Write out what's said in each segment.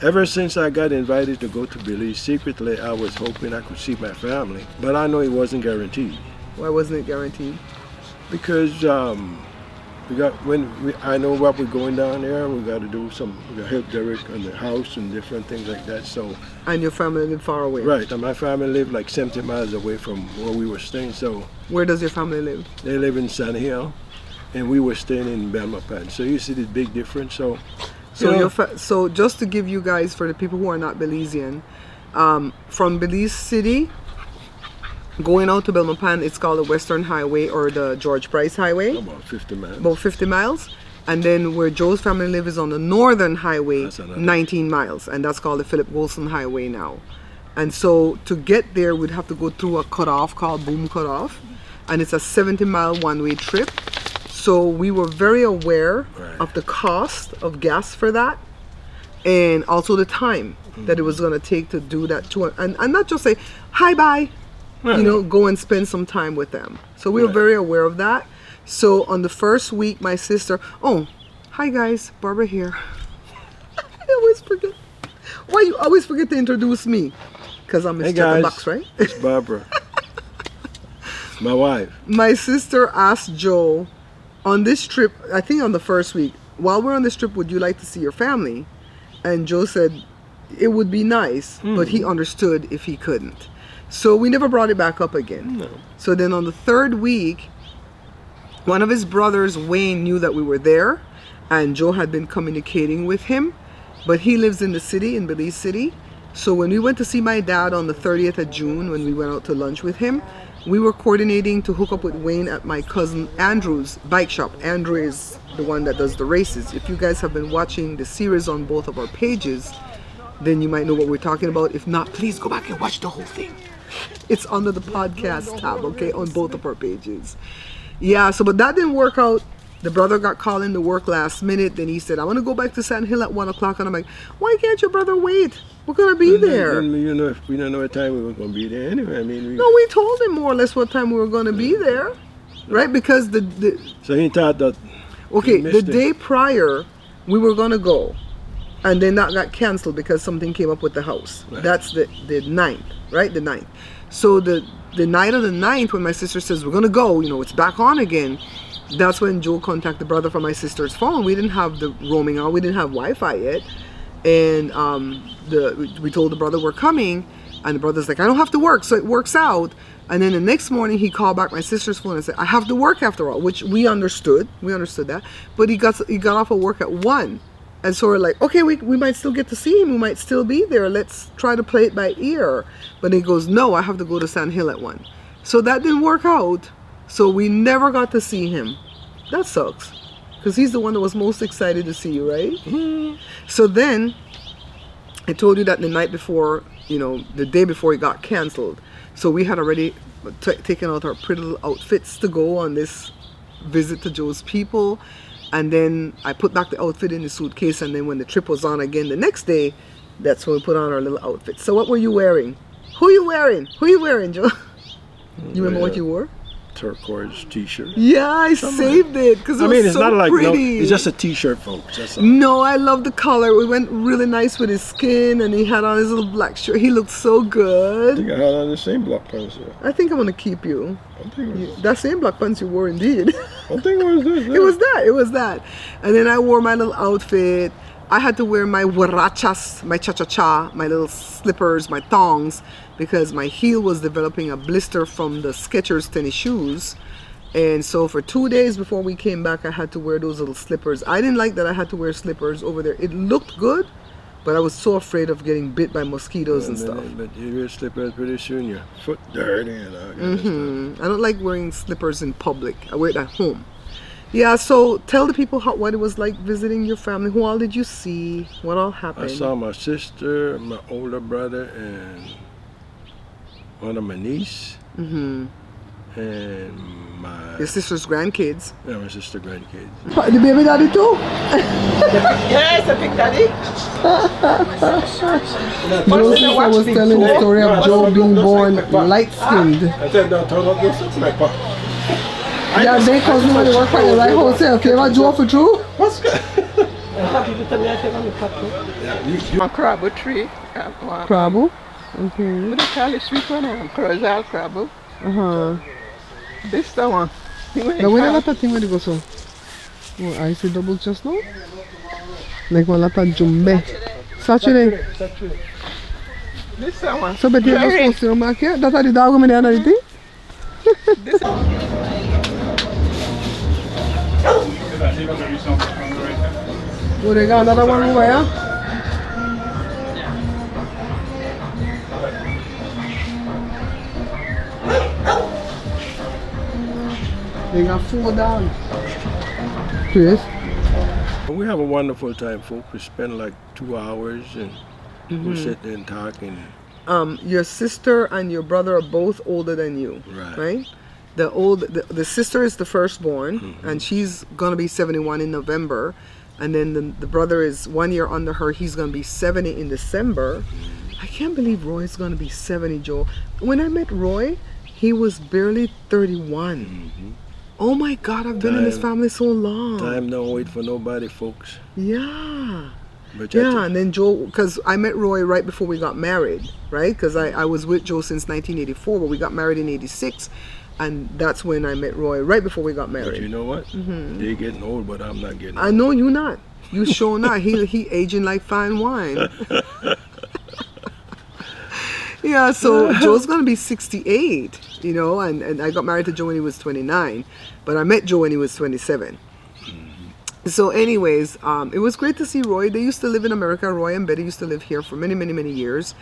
Ever since I got invited to go to Belize, secretly I was hoping I could see my family, but I know it wasn't guaranteed. Why wasn't it guaranteed? Because I know what we're going down there. We got to do we got to help Derek on the house and different things like that. So. And your family live far away. Right, and my family lived like 70 miles away from where we were staying. So. Where does your family live? They live in Sandhill, and we were staying in Belmopan. So you see the big difference. So. So just to give you guys, for the people who are not Belizean, from Belize City, going out to Belmopan, it's called the Western Highway or the George Price Highway. About 50 miles. About 50 miles. And then where Joe's family live is on the Northern Highway, 19 miles. And that's called the Philip Wilson Highway now. And so to get there, we'd have to go through a cutoff called Boom Cutoff. And it's a 70-mile one-way trip. So we were very aware of the cost of gas for that, and also the time that it was going to take to do that tour, and not just say hi bye, go and spend some time with them. So we were very aware of that. So on the first week, my sister, hi guys, Barbara here. I always forget. Why you always forget to introduce me? Because I'm Miss Chatterbox, right? It's Barbara, my wife. My sister asked Joe, on this trip, I think on the first week, while we're on this trip, would you like to see your family? And Joe said it would be nice, but he understood if he couldn't. So we never brought it back up again. No. So then on the third week, one of his brothers, Wayne, knew that we were there, and Joe had been communicating with him, but he lives in the city, in Belize City. So when we went to see my dad on the 30th of June, when we went out to lunch with him, we were coordinating to hook up with Wayne at my cousin Andrew's bike shop. Andrew is the one that does the races. If you guys have been watching the series on both of our pages, then you might know what we're talking about. If not, please go back and watch the whole thing. It's under the podcast tab, okay, on both of our pages. Yeah, but that didn't work out. The brother got called into work last minute. Then he said, I want to go back to Sandhill at 1 o'clock. And I'm like, why can't your brother wait? We're going to be there. If we don't know what time we were going to be there anyway. No, we told him more or less what time we were going to be there. Right? Because So he thought that... Okay, the day prior, we were going to go. And then that got canceled because something came up with the house. Right. That's the 9th, right? The 9th. So the night of the 9th, when my sister says, we're going to go, it's back on again. That's when Joe contacted the brother from my sister's phone. We didn't have the roaming on. We didn't have Wi-Fi yet. And we told the brother we're coming. And the brother's like, I don't have to work. So it works out. And then the next morning, he called back my sister's phone and said, I have to work after all, which we understood. We understood that. But he got off of work at 1. And so we're like, okay, we might still get to see him. We might still be there. Let's try to play it by ear. But he goes, no, I have to go to Sandhill at 1. So that didn't work out. So we never got to see him. That sucks. Because he's the one that was most excited to see you, right? Mm-hmm. So then, I told you that the night before, the day before it got canceled. So we had already taken out our pretty little outfits to go on this visit to Joe's people. And then I put back the outfit in the suitcase. And then when the trip was on again the next day, that's when we put on our little outfit. So what were you wearing? Who are you wearing, Joe? You remember what you wore? Turquoise t-shirt. Yeah, I saved it because it was so pretty. It's just a t-shirt, folks. That's all. No, I love the color. It went really nice with his skin, and he had on his little black shirt. He looked so good. I think I had on the same black pants. I think I'm gonna keep you. That same black pants you wore, indeed. I think it was this. Yeah. It was that. And then I wore my little outfit. I had to wear my huarachas, my cha-cha-cha, my little slippers, my thongs, because my heel was developing a blister from the Skechers tennis shoes. And so for 2 days before we came back, I had to wear those little slippers. I didn't like that I had to wear slippers over there. It looked good, but I was so afraid of getting bit by mosquitoes and stuff. But you wear slippers pretty soon, your foot dirty and all that stuff. I don't like wearing slippers in public. I wear it at home. Yeah, so tell the people what it was like visiting your family. Who all did you see? What all happened? I saw my sister, my older brother, and one of my niece. And your sister's grandkids. Yeah, my sister's grandkids. The baby daddy too? Yes, the big daddy. Joseph was telling the story of Joe being born light-skinned. I said, don't turn up this. My pop. Yeah, they cause me when they work for the right hotel. If you ever Joe for true? What's good? of people tell me I take on the cotton. Yeah, A crab tree. Crabble? Okay. What do you call it? Sweet one? Crozal crab. Uh-huh. This the one. The way that thing where they go so? Oh, I see double chestnut? Like one lata jumbe. Saturday. This the one. So but you're not supposed to back here? That's how the dog come in there and This Oh, they got another one over here? They got 4 dogs. Chris? we have a wonderful time, folks. We spend like 2 hours and we sit there and talk and Your sister and your brother are both older than you, right? The sister is the firstborn, and she's gonna be 71 in November, and then the brother is 1 year under her. He's gonna be 70 in December. I can't believe Roy's gonna be 70, Joe. When I met Roy, he was barely 31. Oh my God, I've been in this family so long. time don't wait for nobody, folks. Yeah. But Yeah, and then Joe, because I met Roy right before we got married, right? Because I was with Joe since 1984, but we got married in 86. And that's when I met Roy, right before we got But married. you know what? They're getting old, but I'm not getting old. I know you not. You sure not. He aging like fine wine. Yeah, so Joe's gonna be 68, you know, and I got married to Joe when he was 29, but I met Joe when he was 27. So anyways, it was great to see Roy. They used to live in America. Roy and Betty used to live here for many, many, many years.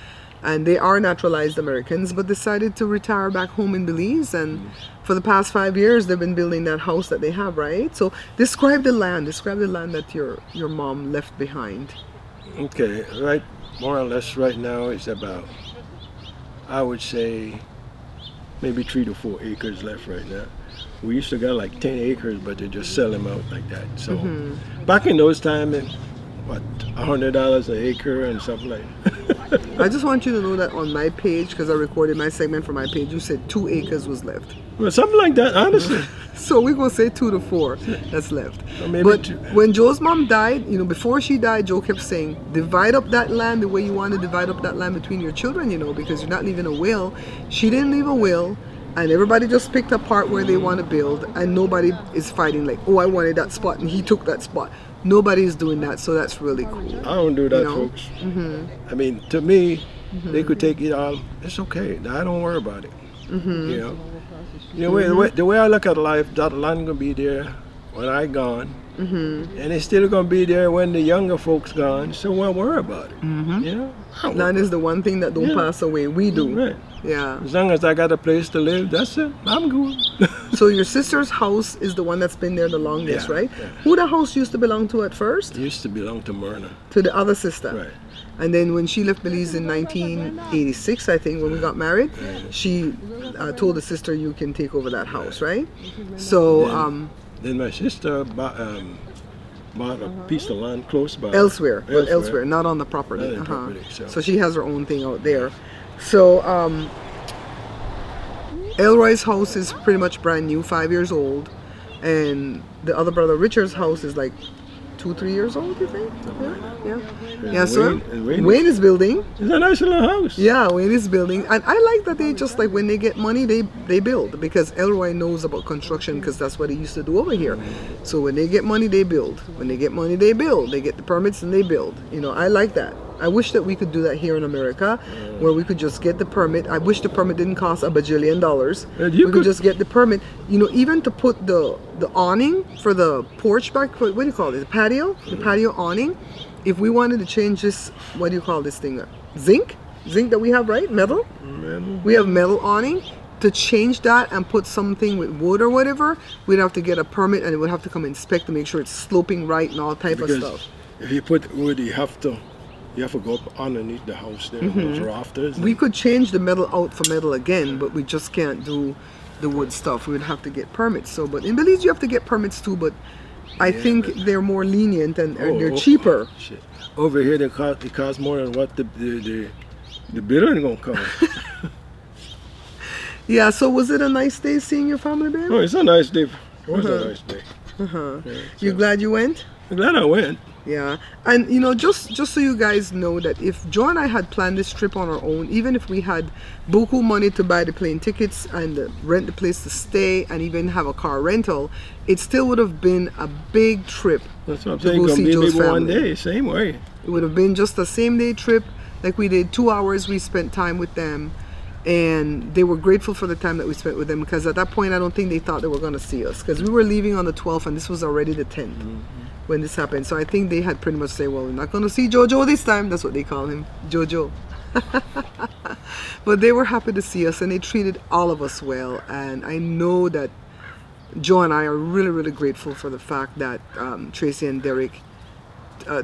And they are naturalized Americans, but decided to retire back home in Belize. And for the past 5 years, they've been building that house that they have, right? So describe the land. Describe the land that your mom left behind. Okay, right, more or less right now it's about, I would say, maybe 3 to 4 acres left right now. We used to got like 10 acres, but they just sell them out like that. So back in those times, what, $100 an acre and something like that. I just want you to know that on my page, because I recorded my segment for my page, you said 2 acres was left. Well, something like that, honestly. So we're going to say 2 to 4 that's left. Or maybe But 2. when Joe's mom died, you know, before she died, Joe kept saying, divide up that land the way you want to divide up that land between your children, you know, because you're not leaving a will. She didn't leave a will, and everybody just picked a part where they want to build, and nobody is fighting like, oh, I wanted that spot, and he took that spot. Nobody's doing that, so that's really cool. I don't do that, You know? folks. I mean, to me, they could take it all. It's okay. I don't worry about it. You know, the way I look at life, that land gonna be there when I gone, and it's still gonna be there when the younger folks gone. So won't worry about it. You know, Land is the one thing that don't pass away. We do. right. Yeah. As long as I got a place to live, that's it. I'm good. So your sister's house is the one that's been there the longest, Yeah, right? yeah. Who the house used to belong to at first? It used to belong to Myrna. To the other sister. Right. And then when she left Belize in 1986, I think, when we got married, she told the sister, you can take over that house, right? So, Then my sister bought a piece of land close by. elsewhere, not on the property. Not on the property, So she has her own thing out there. So, Elroy's house is pretty much brand new, 5 years old. And the other brother, Richard's house, is like 2-3 years old, you think? Yeah, so Wayne is building. It's a nice little house. Yeah, Wayne is building. And I like that they just, like, when they get money, they build. Because Elroy knows about construction, because that's what he used to do over here. So when they get money, they build. When they get money, they build. They get the permits and they build. You know, I like that. I wish that we could do that here in America, where we could just get the permit. I wish the permit didn't cost $1 bajillion. We could just get the permit. You know, even to put the awning for the porch back, what do you call it? The patio? The patio awning. If we wanted to change this, what do you call this thing? Zinc? Zinc that we have, right? Metal? We have metal awning. To change that and put something with wood or whatever, we'd have to get a permit, and it would have to come inspect to make sure it's sloping right and all type of stuff. If you put wood, you have to go up underneath the house there, those rafters. We could change the metal out for metal again, but we just can't do the wood stuff. We would have to get permits. So, but in Belize you have to get permits too, but I think they're more lenient and they're cheaper. Shit. Over here they cost more than what the building gonna cost. Yeah, so was it a nice day seeing your family, babe? Oh, it's a nice day. It was a nice day. You glad you went? I'm glad I went. Yeah, and you know, just so you guys know that if Joe and I had planned this trip on our own, even if we had buku money to buy the plane tickets and rent the place to stay and even have a car rental, it still would have been a big trip That's what I'm to saying. go Gonna see be Joe's maybe one family. day, same way. It would have been just a same day trip, like we did 2 hours. We spent time with them, and they were grateful for the time that we spent with them because at that point I don't think they thought they were going to see us because we were leaving on the 12th and this was already the 10th when this happened. So I think they had pretty much said, well, we're not going to see Jojo this time. That's what they call him, Jojo. But they were happy to see us and they treated all of us well, and I know that Joe and I are really, really grateful for the fact that Tracy and Derek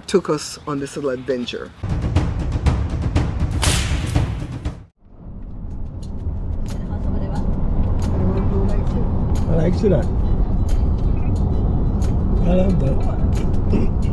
took us on this little adventure. I like that. I love that.